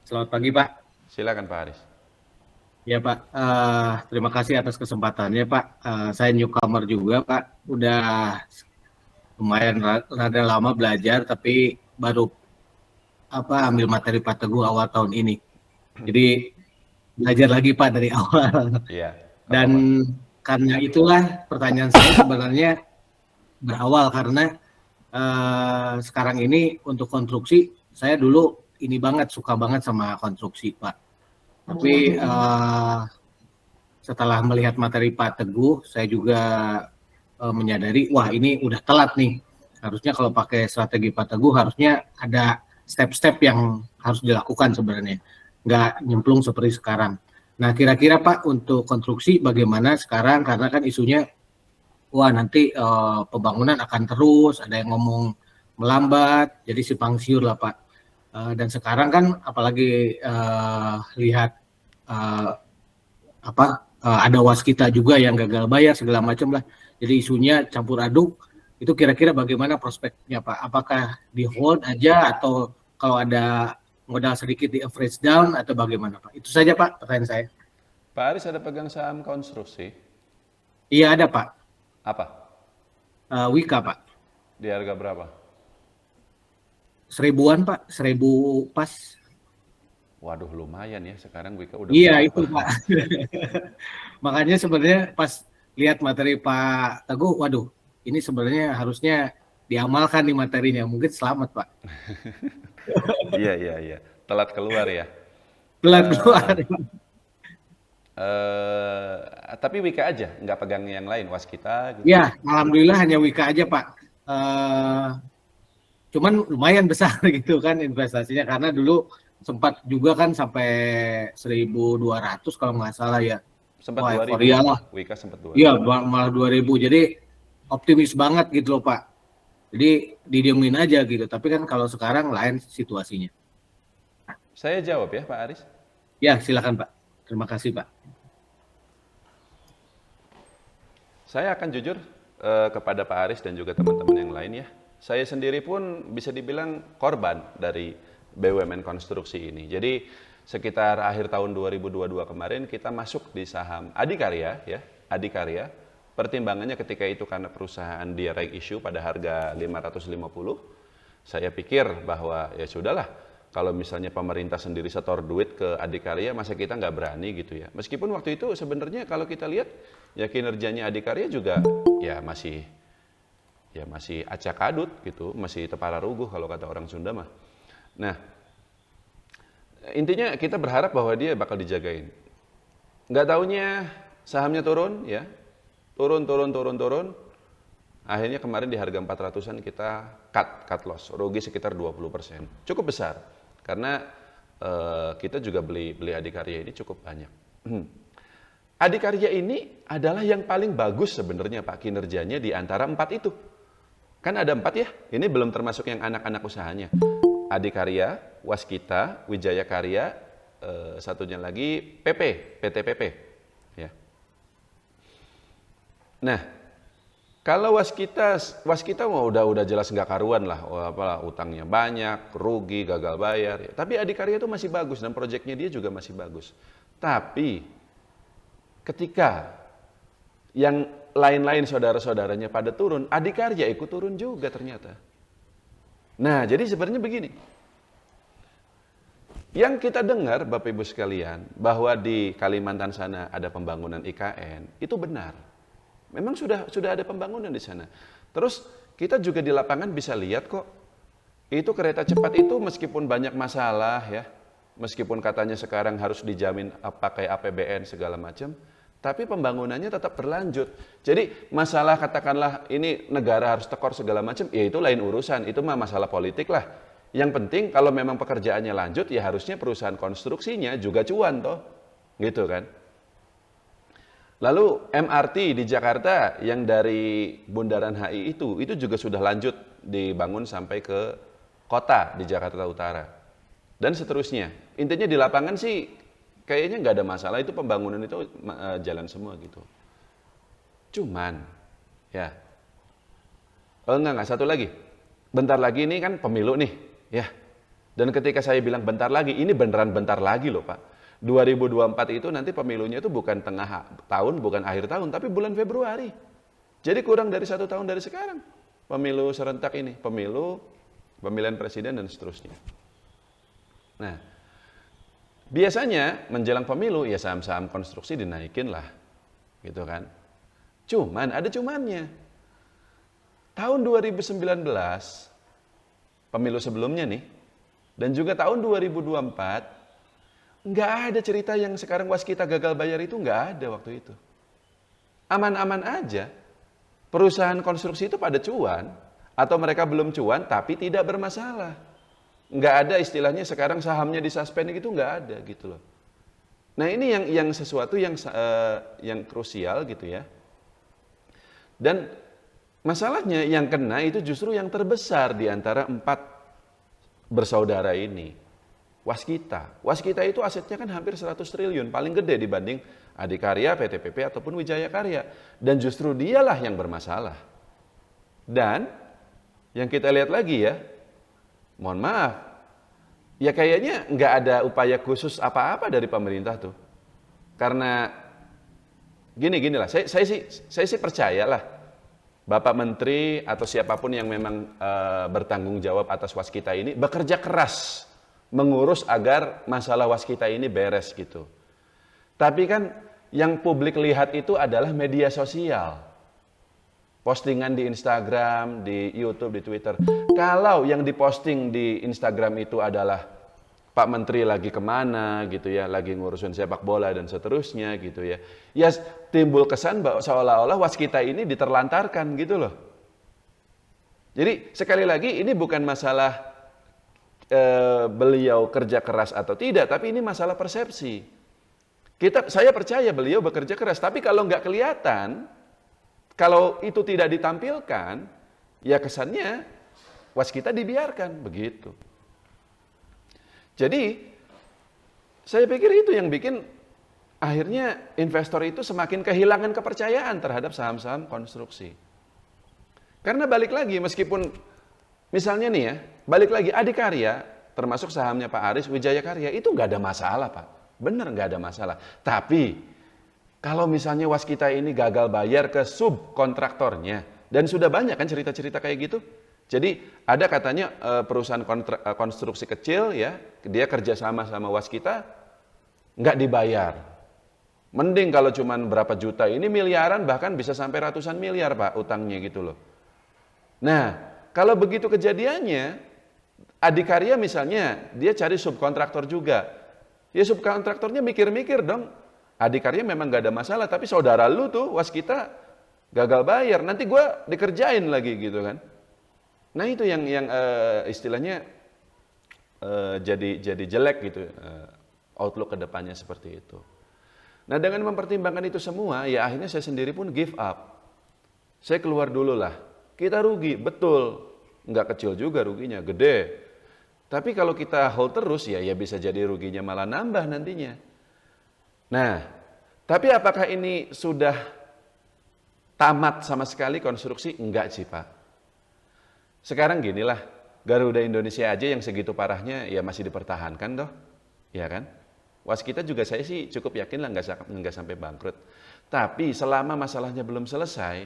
Selamat pagi, Pak. Silakan Pak Haris. Ya, Pak. Terima kasih atas kesempatannya, Pak. Saya newcomer juga, Pak. Udah lumayan rada lama belajar, tapi baru ambil materi Pak Teguh awal tahun ini. Jadi belajar lagi, Pak, dari awal. Iya, nggak Dan apa-apa. karena itulah pertanyaan saya sebenarnya berawal karena sekarang ini untuk konstruksi saya dulu ini banget suka banget sama konstruksi, Pak. Tapi setelah melihat materi Pak Teguh, saya juga menyadari, wah ini udah telat nih. Harusnya kalau pakai strategi Pak Teguh, harusnya ada step-step yang harus dilakukan sebenarnya. Nggak nyemplung seperti sekarang. Nah, kira-kira Pak, untuk konstruksi bagaimana sekarang? Karena kan isunya, wah nanti pembangunan akan terus, ada yang ngomong melambat, jadi simpang siur lah Pak. Dan sekarang kan apalagi lihat uh, ada waskita juga yang gagal bayar segala macam lah. Jadi isunya campur aduk. Itu kira-kira bagaimana prospeknya Pak? Apakah di hold aja atau kalau ada modal sedikit di average down atau bagaimana Pak? Itu saja Pak pertanyaan saya. Pak Haris ada pegang saham konstruksi. Iya ada Pak. Apa? Wika Pak. Di harga berapa? Seribuan Pak, 1.000 pas. Waduh lumayan ya, sekarang Wika udah Iya berapa? itu Pak. Makanya sebenarnya pas lihat materi Pak Teguh, waduh, ini sebenarnya harusnya diamalkan nih materinya. Mungkin selamat Pak. Iya, iya, iya. Telat keluar ya. Telat Eh, keluar. tapi Wika aja, nggak pegang yang lain, Waskita gitu. Ya, alhamdulillah hanya Wika aja Pak. Eh, Cuman lumayan besar gitu kan investasinya karena dulu sempat juga kan sampai 1.200 kalau nggak salah ya. Sempat Wah, 2000 euforia malah, lah. Wika sempat Iya, 2000. malah 2.000. Jadi optimis banget gitu loh Pak. Jadi didiemin aja gitu. Tapi kan kalau sekarang lain situasinya. Saya jawab ya Pak Haris. Ya, silakan Pak. Terima kasih Pak. Saya akan jujur kepada Pak Haris dan juga teman-teman yang lain ya. Saya sendiri pun bisa dibilang korban dari BUMN konstruksi ini. Jadi sekitar akhir tahun 2022 kemarin kita masuk di saham Adikarya ya, Adikarya. Pertimbangannya ketika itu karena perusahaan dia right issue pada harga 550. Saya pikir bahwa ya sudahlah, kalau misalnya pemerintah sendiri setor duit ke Adikarya, masa kita nggak berani gitu ya. Meskipun waktu itu sebenarnya kalau kita lihat ya kinerjanya Adikarya juga ya masih acak adut gitu, masih tepara ruguh kalau kata orang Sunda mah. Nah, intinya kita berharap bahwa dia bakal dijagain. Nggak taunya sahamnya turun ya, turun. Akhirnya kemarin di harga 400-an kita cut loss, rugi sekitar 20%. Cukup besar karena kita juga beli Adikarya ini cukup banyak. Adikarya ini adalah yang paling bagus sebenarnya Pak kinerjanya di antara empat itu. Kan ada empat ya, ini belum termasuk yang anak-anak usahanya. Adikarya, Waskita, Wijaya Karya, satunya lagi PT PP. Ya. Nah, kalau Waskita mah udah jelas nggak karuan lah, apalah utangnya banyak, rugi, gagal bayar. Ya. Tapi Adikarya itu masih bagus dan proyeknya dia juga masih bagus. Tapi ketika yang lain-lain saudara-saudaranya pada turun, Adikarya ikut turun juga ternyata. Nah, jadi sebenarnya begini. Yang kita dengar Bapak Ibu sekalian, bahwa di Kalimantan sana ada pembangunan IKN, itu benar. Memang sudah ada pembangunan di sana. Terus kita juga di lapangan bisa lihat kok, itu kereta cepat itu meskipun banyak masalah ya, meskipun katanya sekarang harus dijamin pakai APBN segala macam, tapi pembangunannya tetap berlanjut. Jadi masalah katakanlah ini negara harus tekor segala macam, ya itu lain urusan, itu mah masalah politik lah. Yang penting kalau memang pekerjaannya lanjut, ya harusnya perusahaan konstruksinya juga cuan toh, gitu kan. Lalu MRT di Jakarta yang dari Bundaran HI itu juga sudah lanjut dibangun sampai ke kota di Jakarta Utara. Dan seterusnya. Intinya di lapangan sih kayaknya nggak ada masalah, itu pembangunan itu jalan semua gitu. Cuman, ya, oh enggak, satu lagi. Bentar lagi ini kan pemilu nih, ya. Dan ketika saya bilang bentar lagi, ini beneran bentar lagi loh Pak. 2024 itu nanti pemilunya itu bukan tengah tahun, bukan akhir tahun, tapi bulan Februari. Jadi kurang dari 1 tahun dari sekarang. Pemilu serentak ini, pemilihan presiden dan seterusnya. Nah, biasanya menjelang pemilu ya saham-saham konstruksi dinaikin lah, gitu kan. Cuman ada cumannya. Tahun 2019, pemilu sebelumnya nih, dan juga tahun 2024, nggak ada cerita yang sekarang waskita gagal bayar itu nggak ada waktu itu. Aman-aman aja. Perusahaan konstruksi itu pada cuan, atau mereka belum cuan tapi tidak bermasalah. Nggak ada istilahnya sekarang sahamnya disuspend gitu, nggak ada gitu loh. Nah ini yang sesuatu yang krusial gitu ya. Dan masalahnya yang kena itu justru yang terbesar di antara 4 bersaudara ini. Waskita. Waskita itu asetnya kan hampir 100 triliun, paling gede dibanding Adikarya, PTPP ataupun Wijaya Karya. Dan justru dialah yang bermasalah. Dan yang kita lihat lagi ya, mohon maaf, ya kayaknya nggak ada upaya khusus apa-apa dari pemerintah tuh. Karena gini-ginilah, saya sih percayalah Bapak Menteri atau siapapun yang memang bertanggung jawab atas waskita ini bekerja keras mengurus agar masalah waskita ini beres gitu. Tapi kan yang publik lihat itu adalah media sosial. Postingan di Instagram, di YouTube, di Twitter. Kalau yang diposting di Instagram itu adalah Pak Menteri lagi kemana gitu ya, lagi ngurusin sepak bola dan seterusnya gitu ya. Ya timbul kesan bahwa seolah-olah waskita ini diterlantarkan gitu loh. Jadi sekali lagi ini bukan masalah beliau kerja keras atau tidak, tapi ini masalah persepsi. Saya percaya beliau bekerja keras, tapi kalau nggak kelihatan, kalau itu tidak ditampilkan, ya kesannya waskita dibiarkan begitu. Jadi saya pikir itu yang bikin akhirnya investor itu semakin kehilangan kepercayaan terhadap saham-saham konstruksi. Karena balik lagi, meskipun misalnya nih ya, balik lagi Adikarya, termasuk sahamnya Pak Aris, Wijaya Karya, itu nggak ada masalah Pak. Bener nggak ada masalah. Tapi, kalau misalnya waskita ini gagal bayar ke subkontraktornya, dan sudah banyak kan cerita-cerita kayak gitu. Jadi, ada katanya perusahaan konstruksi kecil ya, dia kerjasama sama waskita, nggak dibayar. Mending kalau cuma berapa juta, ini miliaran bahkan bisa sampai ratusan miliar Pak utangnya gitu loh. Nah, kalau begitu kejadiannya, Adikarya misalnya, dia cari subkontraktor juga. Ya subkontraktornya mikir-mikir dong, Adikarya memang gak ada masalah, tapi saudara lu tuh, waskita, gagal bayar, nanti gue dikerjain lagi gitu kan. Nah itu yang istilahnya jadi jelek gitu, outlook ke depannya seperti itu. Nah dengan mempertimbangkan itu semua, ya akhirnya saya sendiri pun give up. Saya keluar dulu lah, kita rugi, betul. Nggak kecil juga ruginya, gede. Tapi kalau kita hold terus ya bisa jadi ruginya malah nambah nantinya. Nah, tapi apakah ini sudah tamat sama sekali konstruksi? Enggak sih Pak. Sekarang ginilah, Garuda Indonesia aja yang segitu parahnya ya masih dipertahankan doh. Ya kan? Waskita juga saya sih cukup yakin lah nggak sampai bangkrut. Tapi selama masalahnya belum selesai,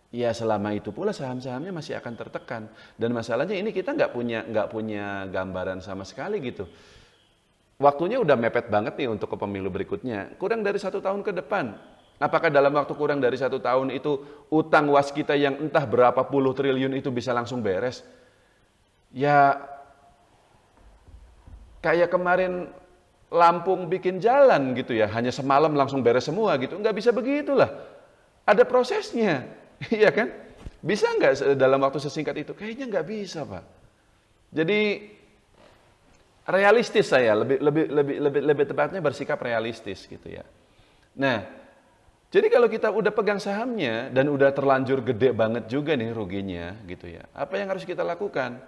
ya selama itu pula saham-sahamnya masih akan tertekan. Dan masalahnya ini kita nggak punya gambaran sama sekali gitu. Waktunya udah mepet banget nih untuk ke pemilu berikutnya. Kurang dari 1 tahun ke depan. Apakah dalam waktu kurang dari 1 tahun itu utang waskita yang entah berapa puluh triliun itu bisa langsung beres? Ya kayak kemarin Lampung bikin jalan gitu ya, hanya semalam langsung beres semua gitu. Nggak bisa begitulah. Ada prosesnya. Iya kan? Bisa nggak dalam waktu sesingkat itu? Kayaknya nggak bisa Pak. Jadi realistis saya, lebih tepatnya bersikap realistis gitu ya. Nah, jadi kalau kita udah pegang sahamnya dan udah terlanjur gede banget juga nih ruginya gitu ya. Apa yang harus kita lakukan?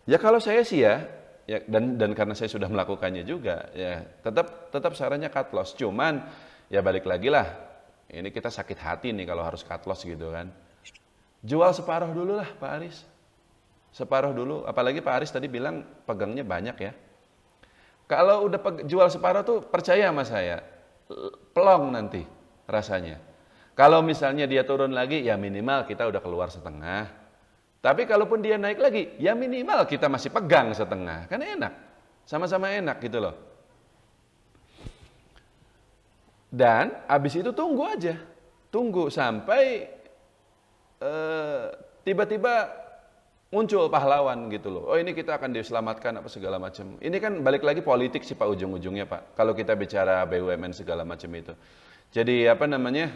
Ya kalau saya sih ya dan karena saya sudah melakukannya juga ya tetap sarannya cut loss. Cuman ya balik lagi lah. Ini kita sakit hati nih kalau harus cut loss gitu kan. Jual separuh dulu lah Pak Aris. separuh dulu. Apalagi Pak Aris tadi bilang pegangnya banyak ya. Kalau udah jual separuh tuh percaya sama saya, pelong nanti rasanya. Kalau misalnya dia turun lagi, ya minimal kita udah keluar setengah. Tapi kalaupun dia naik lagi, ya minimal kita masih pegang setengah. Kan enak, sama-sama enak gitu loh. Dan abis itu tunggu aja, tunggu sampai tiba-tiba muncul pahlawan gitu loh. Oh ini kita akan diselamatkan apa segala macam. Ini kan balik lagi politik sih Pak ujung-ujungnya Pak. Kalau kita bicara BUMN segala macam itu. Jadi apa namanya?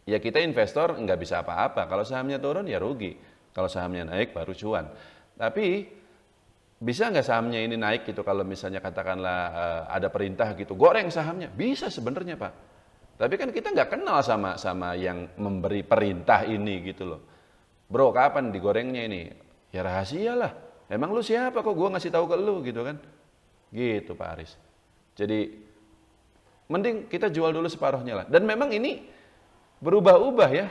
Ya kita investor nggak bisa apa-apa. Kalau sahamnya turun ya rugi. Kalau sahamnya naik baru cuan. Tapi bisa nggak sahamnya ini naik gitu kalau misalnya katakanlah ada perintah gitu, goreng sahamnya? Bisa sebenarnya Pak. Tapi kan kita nggak kenal sama yang memberi perintah ini gitu loh. Bro, kapan digorengnya ini? Ya rahasia lah. Emang lu siapa kok gua ngasih tahu ke lu gitu kan? Gitu Pak Aris. Jadi mending kita jual dulu separuhnya lah. Dan memang ini berubah-ubah ya.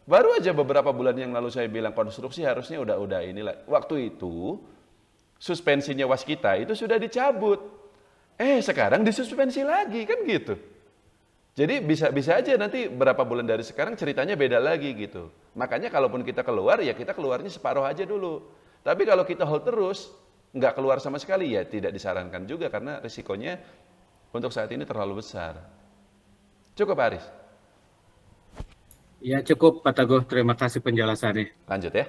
Baru aja beberapa bulan yang lalu saya bilang konstruksi harusnya udah inilah. Waktu itu suspensinya waskita itu sudah dicabut. Sekarang disuspensi lagi kan gitu. Jadi bisa aja nanti berapa bulan dari sekarang ceritanya beda lagi gitu. Makanya kalaupun kita keluar ya kita keluarnya separuh aja dulu. Tapi kalau kita hold terus nggak keluar sama sekali ya tidak disarankan juga karena risikonya untuk saat ini terlalu besar. Cukup Pak Aris? Ya cukup Pak Teguh, terima kasih penjelasannya. Lanjut ya.